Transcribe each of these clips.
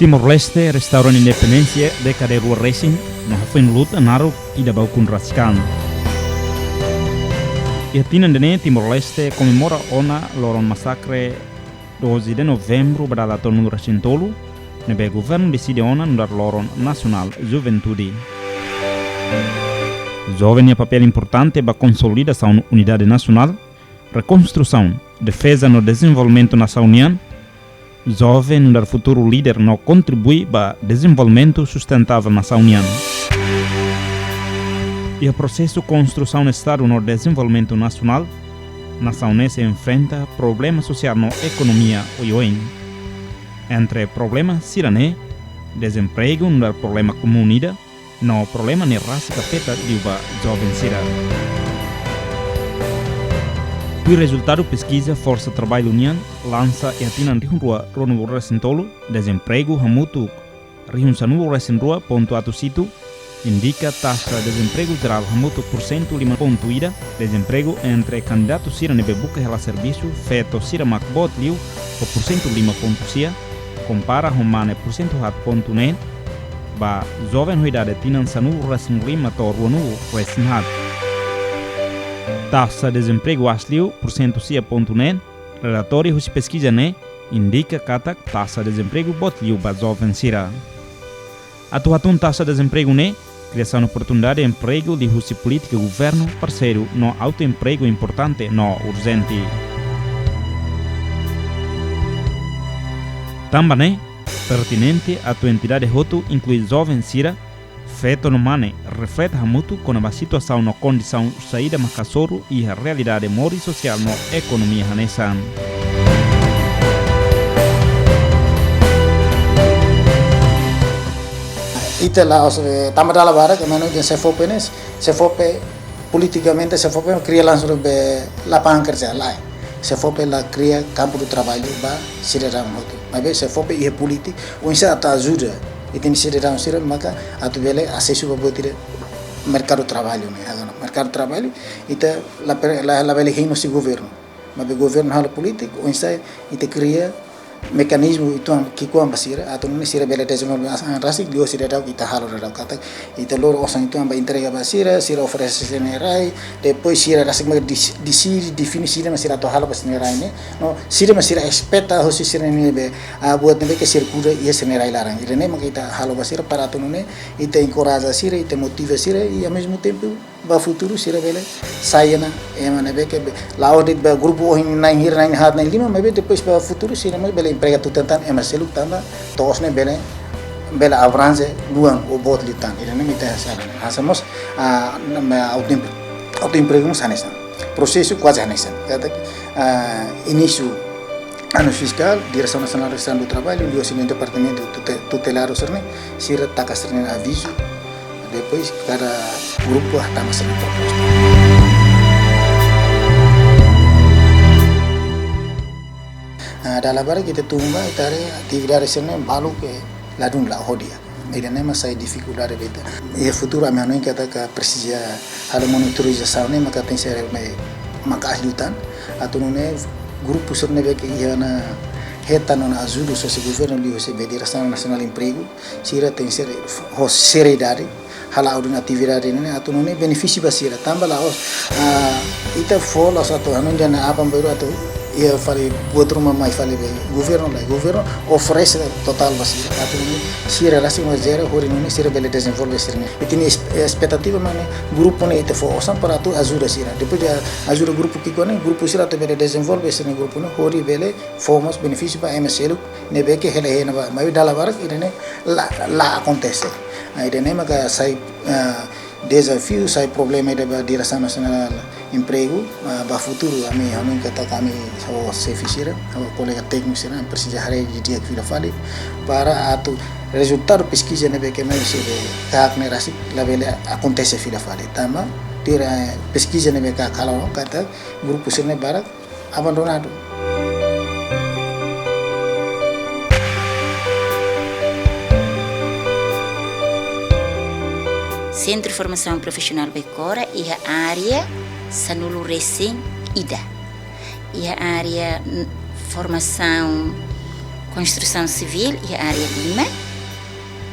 Timor-Leste restaura independência década de racing na foi luta naru ida baukun rasikan. E a Timor-Leste comemora ona loron massacre 12 de novembro pada tahun 1930 nebe governo decide ona ndar loron nacional juventude. Jovem é papel importante para consolidação unidade nacional, reconstrução, defesa no desenvolvimento nacional. Jovem no futuro líder não contribui para desenvolvimento sustentável na União. E o processo de construção do Estado no desenvolvimento nacional, nação se enfrenta problemas sociais na economia hoje. Entre problemas sirané, desemprego no problema comunidade, no problema de raça capeta de uma jovem sira. O resultado pesquisa Força Trabalho União lança e atina rua Rono Recentolo, desemprego hamutu Rihun Sanu Recenrua ponto atu situ indica taxa de desemprego geral hamutu por cento 5.ida, desemprego entre candidatos sira nebe buka hela serviço feto sira makbot liu o por cento 5.cia compara homane por cento hat ponto net ba jovem huidade tinan Sanu Recenrima to Ruanu Recenhat. Taxa de desemprego asliu por cento cia.net, relatório de pesquisa ne indica que taxa de desemprego botliu para jovem sira. Atuação taxa de desemprego ne, criação de oportunidade de emprego de husi política governo parceiro no autoemprego importante no urgente. Também pertinente a tua entidade hotu inclui jovem sira feito no mane reflete muito com a situação na condição saída macasoro e a realidade mori social na economia hanesan. Ita la tamadala bara que mano de se fope politicamente se fope cria langsung be lapangan kerja lai. Se fope la cria campo de trabalho ba sirera muito. Mas se fope e politik unsa ata ajuda itin sirera sira maka atu bele acesso para botir mercado trabalho né agora mercado trabalho ita la bele hino si governo mas o governo halo político unsa ita cria mecanismo itu que com basira atu não sira bele desenvolvimento rasik dio sira dau kita halo dau kata ita lor osang itu amba entrega basira sira oferece senerai depois sira rasik mag define sira masira to halo senerai ne no sira masira expecta hosi sira ne be buat ne que circula e senerai larang irene mag ita halo basira para atu ne ita encoraja sira ita motiva sira e ao mesmo tempo ba futuro sira bele sayana emane be que lá onde be grupo hin nai hir nai hat nai lima mas depois ba futuro sira mas bele emprega tu tantan emaselu tamba tos ne bele abrange luang o bot litan irene mita sala hasamos autoemprego sanesa processo quase sanesa kata início ano fiscal direção nacional do trabalho e o departamento tutelar o serne sira takas aviso depois cada grupo está mais sendo proposta. Dalam barang kita tumba itare atividade sene balu ke ladun la hodia. Irene masai dificuldade beta. E futuro amano que tá precisa halo monitorização ne maka tem ser maka ahliutan atau ne grupo serne be que iana heta non ajuda so se governo li se Direção Nacional Emprego sira tem ser seriedade hala udun atividade ini atau nune benefisi basira tambah lah ita follow satu anu jana apa baru atau ia fale buat rumah mai fale be governo oferece total basira atau nune sira rasi mazera hori nune sira bele desenvolve sira itini expectativa mane grupo ne ita fo osam para tu ajuda sira depois dia ajuda grupo kikone grupo sira to bele desenvolve sira grupo ne hori bele fomos benefisi ba MSL ne be que hele hena ba mai dala barak irene la acontece irene maka sai desafio sai problema da Direção Nacional Emprego ba futuro ami kata kami so sefisira colega técnico sira precisa hari dia que vira fale para atu resultado pesquisa ne be que mais se tak ne rasik la bele acontece vira fale tama tira pesquisa ne be ka kalau kata grupo sira barak abandonado. Centro de Formação Profissional Becora e a área Sanulu Recém Ida. E a área formação construção civil e a área Lima.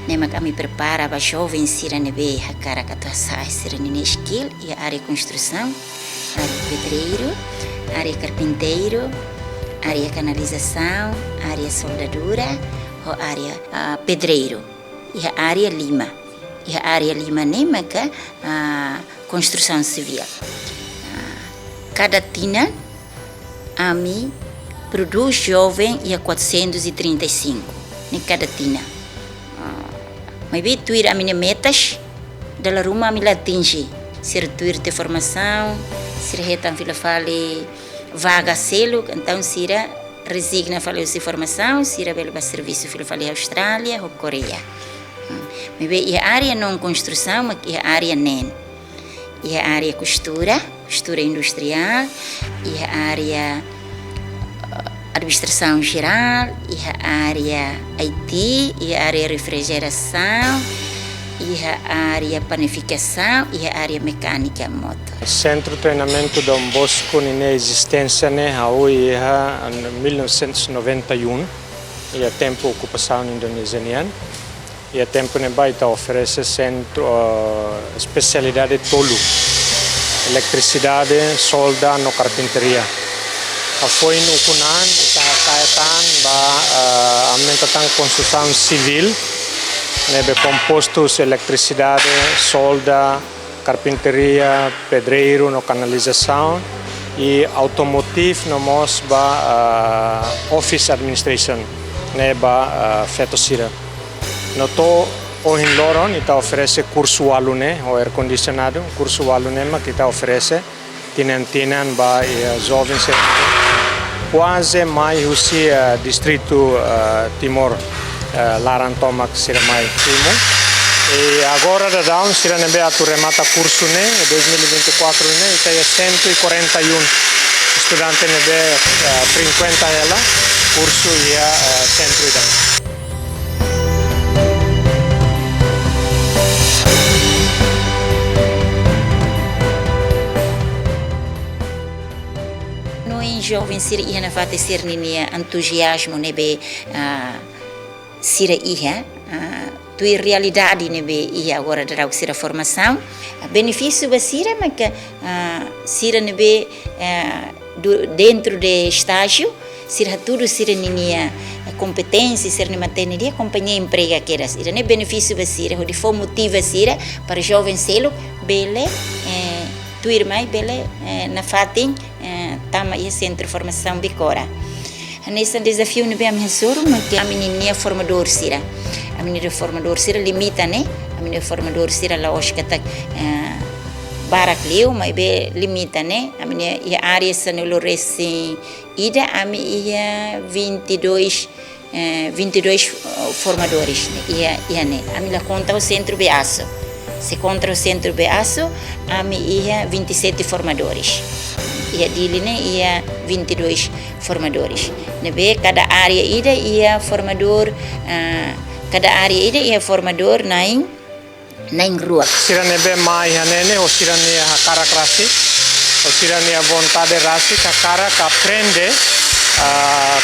Nema kami prepara para jovens sira nebe hakara katuasai sira nini skill e a área construção, área pedreiro, área carpinteiro, área canalização, área soldadura ou área pedreiro e a área Lima. E a área Lima nema que construção civil. Cada tina ami produz jovem e a 435 em cada tina. Mas bem tuir a minha metas da rumah me atinge. Ser tuir de formação, ser retam fila fale vaga selo, então sira resigna fale de formação, sira belo para serviço fila fale Austrália ou Coreia. Mas bem a área não construção, mas a área nem. E a área costura industrial, e a área administração geral, e a área IT, e a área refrigeração, e a área panificação, e a área mecânica moto. Centro de treinamento Dom Bosco na existência hoje em 1991, e a tempo ocupação indonesiana. E a tempo vai oferecer centro especialidade tolo, eletricidade, solda, no carpinteria. Foi no Kunan, kaitan ba aumentação construção civil, nebe compostos, eletricidade, solda, carpinteria, pedreiro, no canalização e automotive no mos ba office administration, neba feto sira. Noto hoje em Loron kita oferece curso alune ou ar condicionado, curso alune mas kita oferece tinan ba jovens quase mais o distrito Timor Laran Tomak sira mai timo e agora da down sira nebe atu remata curso ne 2024 ne ita é 141 estudante nebe 50 ela curso ia centro ida. Jovem sira ia na fata ser ninia entusiasmo nebe sira ia tu realidade nebe ia agora dará sira formação benefício ba sira mas que sira nebe dentro de estágio sira tudo sira ninia competência sira nima teneria companhia emprega que era sira ne benefício ba sira o de for motiva sira para jovem selo bele tu irmã bele na fatin tama ia centro de formação bicora. Nesse desafio não bem mesuro, mas a menina formador sira, a menina formador sira limita né, a menina formador sira lá hoje que tá barak leu, mas bem limita né, a menina ia área sanelo recém ida a minha 22 formadores ia né, a minha conta o centro Beaço. Se contra o centro Beaço, a minha 27 formadores. E a dele ia 22 formadores. Nebe cada área ida ia formador, cada área ida ia formador naing rua. Sira nebe mai hanene o sira ne hakara klasi, o sira ne vontade rasi hakara ka aprende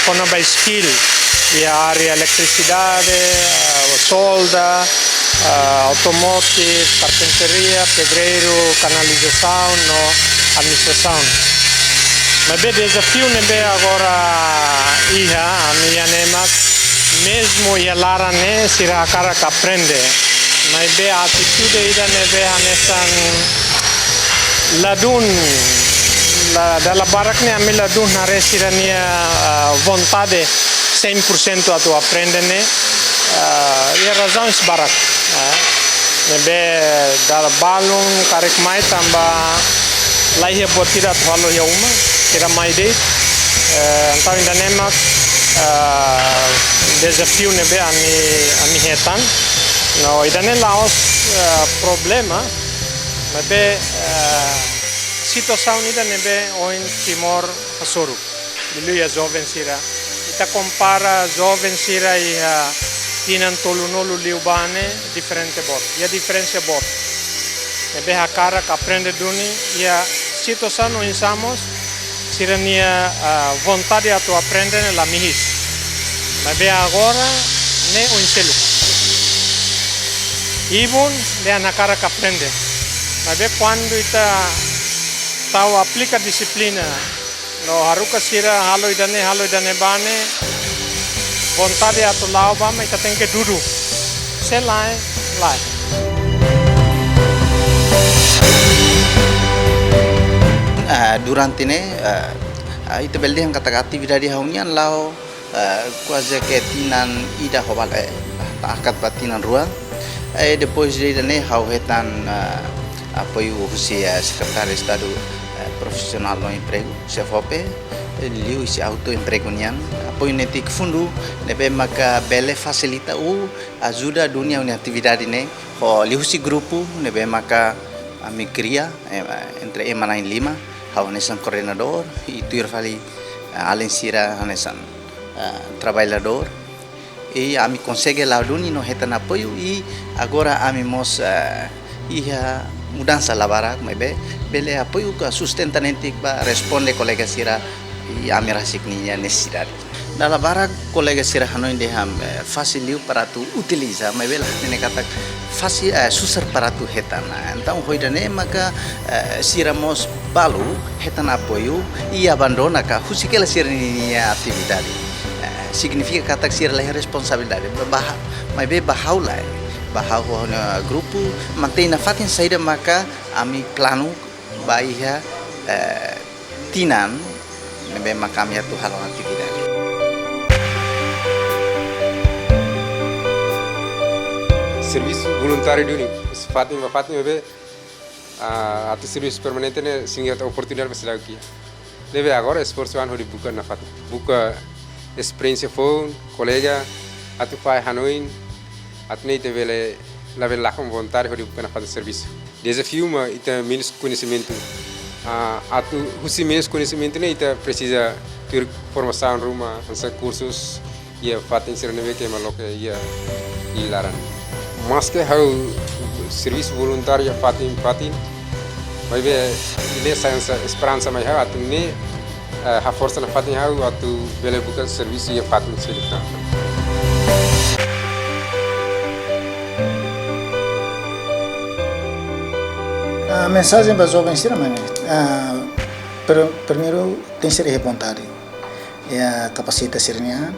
kono by skill e a área eletricidade, solda, automotive, carpinteria, pedreiro, canalização, no administração. Mas o desafio nebe agora a minha nema mesmo ia lara ne sira cara que aprende. Mas a atitude ida nebe anesan ladun dalla barak ne ami ladun nare sira nia vontade 100% a tu aprende ne e razão is barak. Nebe dalla balun karek mai tamba lai he botira thalo ya uma era mai de então ainda nema desafio nebe ami hetan no ainda nem laos problema nebe situação ainda nebe oin Timor Asoro liu ya jovem sira ita compara jovem sira e tinan tolunolu liubane diferente bot ya diferença bot nebe hakara ka aprende duni ya situação no insamos sirania vontade a tu aprender la mihis Mas bem agora, nem o ensino. Ibon, dia na cara que aprende. Mas bem quando ita tahu aplica disiplina, no haruka sira halo idane bane, vontade atau lau bama ita tem que duru. Se lai. Durante ini itu belde yang kata aktivitas haunian lau quase que tinan ida hobale akat batinan ruang depois de ne hauhetan apoio Rusia secretário de Estado profissional no emprego CFOP liu isi auto emprego nian apoio netik fundo nebe maka bele facilita ajuda dunia uni atividade ne ho liu si grupo nebe maka ami cria entre emana em Lima hau nesan coordenador e tuir fali além sira nesan trabalhador e ami consegue lá duni no retan apoio e agora ami mos ia mudança labara mebe bele apoio ka sustentanente ba responde colega sira e ami rasikninya necessidade da labara colega sira hanoi de ham faciliu para tu utiliza mebe lah ne kata fácil susar para tu hetana então hoidane maka siramos balu hetan apoio e abandona ka husikela sirnia atividade significa kata sir lah responsabilidade mas be bahau na grupo mantém na fatin saída maka ami plano baia tinan be maka ami atu halon atividade. Serviço voluntário de unik, fatin bebe atu serviço permanente ne singa oportunidade para ser aqui. Deve agora esforço an hori buka na fatin, buka experiência phone, colega atu fai Hanoi, atu nei teve level lá com vontade hori buka na fatin serviço. Desafio ma ita menos conhecimento, atu husi menos conhecimento ne ita precisa ter formação rumah, ansa cursos ia fatin sirneve que maloke ia ilaran. Mas que hau serviço voluntário fatin, mas be ini saya esperança mais hau atu ne a força na fatin hau atu bele bukan serviço ia fatin selita. A mensagem para os jovens primeiro tem que ser vontade, a capacitação,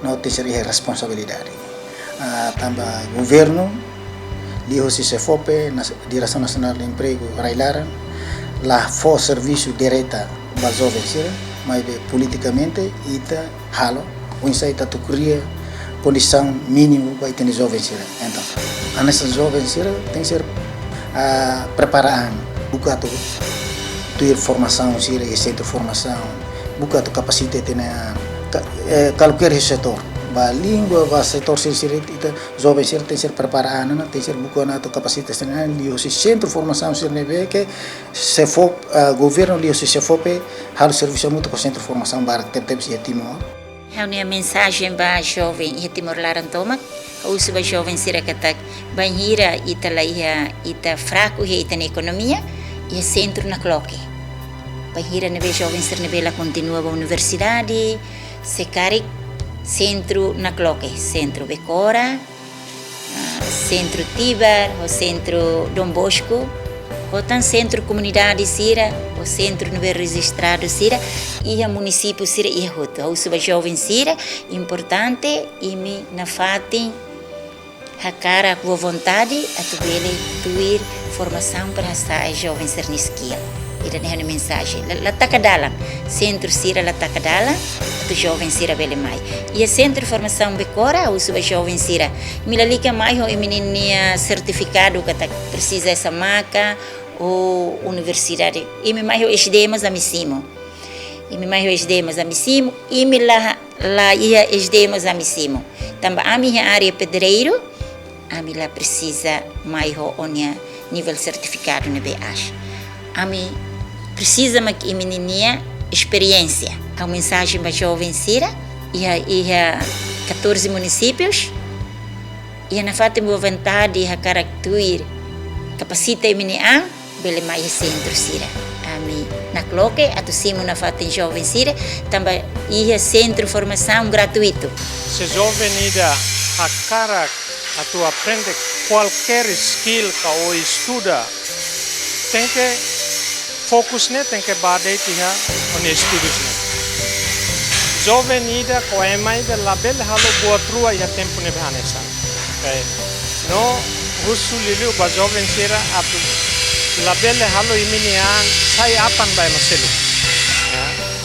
não tem que ser responsabilidade. Também governo, liho si CFOP, Direção Nacional de Emprego, Railaran, lá for serviço direta para os jovens, mas politicamente ita halo, o insight tu cria condição mínima para ter jovens. Então, a nessa jovens tem que ser preparado, buka tu formação, centro de formação, buka tu capacidade na qualquer setor. Ba língua, ba setor ita jovem tem que ser preparado, tem que ser buka na tu capacidade na liu si centro de formação sirneve que se for governo liu si se for pe hal serviço muito com centro de formação para tempo se Timor. A minha mensagem para jovem e Timor Laran Tomak, o suba jovem sira katak banhira ita laia ita fraco e ita na economia e centro na cloque. Banhira neve jovem sir neve la continua a universidade, se cari centro na cloque, centro Becora, centro Tibar, o centro Dom Bosco, o tan centro comunidade sira, o centro neve registrado sira e a município sira e a o suba jovem sira importante e me na fatin a cara com vontade a tu vele tuir formação para a jovem ser nisquia. Ida ne hana mensagem. La takadalan, centro sira la takadalan, tu jovem sira vele mai. E a centro de formação Becora, o suba jovem sira. Milalika mai ho menininha certificado que precisa essa maca ou universidade. E me mai ho esdemos amissimo. E me mai ho esdemos amissimo e me la ia esdemos amissimo. Também a minha área pedreiro, a mim lá precisa mais ho onia nível certificado na BH. A mim precisa mais que menininha experiência. A mensagem para jovem sira e a 14 municípios e na falta de vontade a caracterizar capacita menininha bele mais centro sira. A mim na coloque, atu simu na fatin jovem sira, também ia centro de formação gratuito. Se jovem ida a cara a tu aprende qualquer skill que o estuda, tem que fokus ne, tem que badai tiha on estudos ne. Jovem ida ko emai de label halo buat rua ia tempo ne behanesan. Okay. No husu lilu ba jovem sira atu label halo iminian sai apan ba maselu.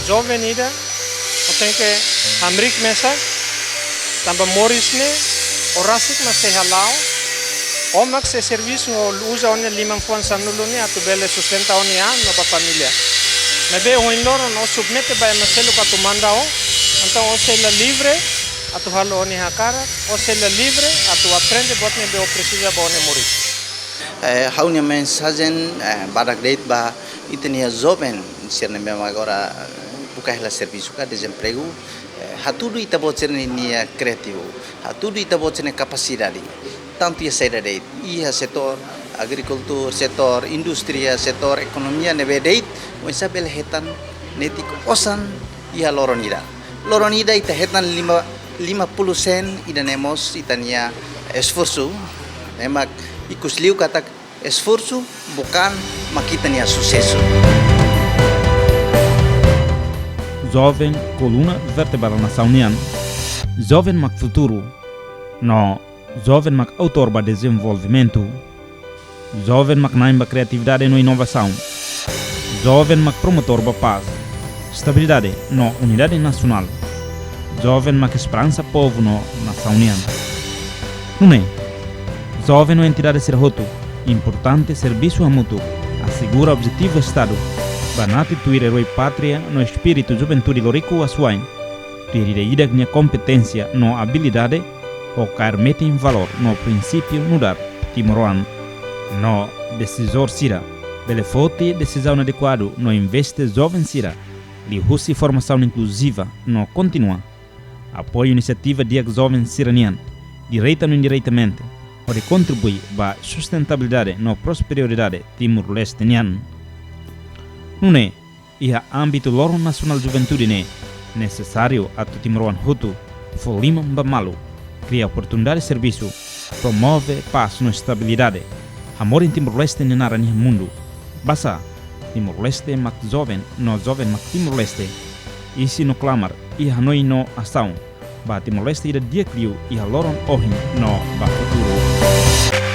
Jovem ida o tem que amrik mesa tambah moris ne orasik masih halau omak se serviço usa onde limang fuan sanulo ni atu bele sustenta oni an no pa família mebe o inloro no submete ba maselo ka tu mandao então o se la livre atu halo oni hakara o se la livre atu aprende botne be o precisa ba oni moris haunya mensagem badak deit ba itenia jovem serne memang agora bukalah serviço ka desemprego hatudu ita bocene nia criativo hatudu ita bocene capacidade tanto ia saída deit ia setor agricultura setor industria setor ekonomia nebe deit wensa bel hetan netik osan ia loronida ita hetan 50 sen ida nemos itania esforço memang ikusliu kata esforço bukan makitania sucesso. Jovem, coluna vertebral nação união. Jovem mak futuro. No, jovem mak autor ba desenvolvimento. Jovem mak naimba criatividade no inovação. Jovem mak promotor ba paz. Estabilidade no unidade nacional. Jovem mak esperança povo no nação união. Não é? Jovem no entidade serroto. Importante serviço a mútuo. Assegura objetivo estado. Banati tuir eroi pátria no espírito juventude lorico asuain. Tuir idag minha competência no habilidade o cair mete em valor no princípio mudar timoroan. No decisor sira. Bele fote decisão adequado no investe jovem sira. Li husi formação inclusiva no continua. Apoio iniciativa de jovem siranian. Direita no indiretamente. Onde contribui para sustentabilidade no prosperidade Timor-Leste nian. Não é? E a âmbito loro nacional juventude ne necessário a Timoroan Hutu, Folima Mbamalu, cria oportunidade de serviço, promove paz no estabilidade, amor em Timor-Leste ne nara ni mundo. Basa, Timor-Leste mak jovem, no jovem mak Timor-Leste, isi no clamar, e hanoi no ação, ba Timor-Leste ida dia criou e a loron ohin no ba futuro.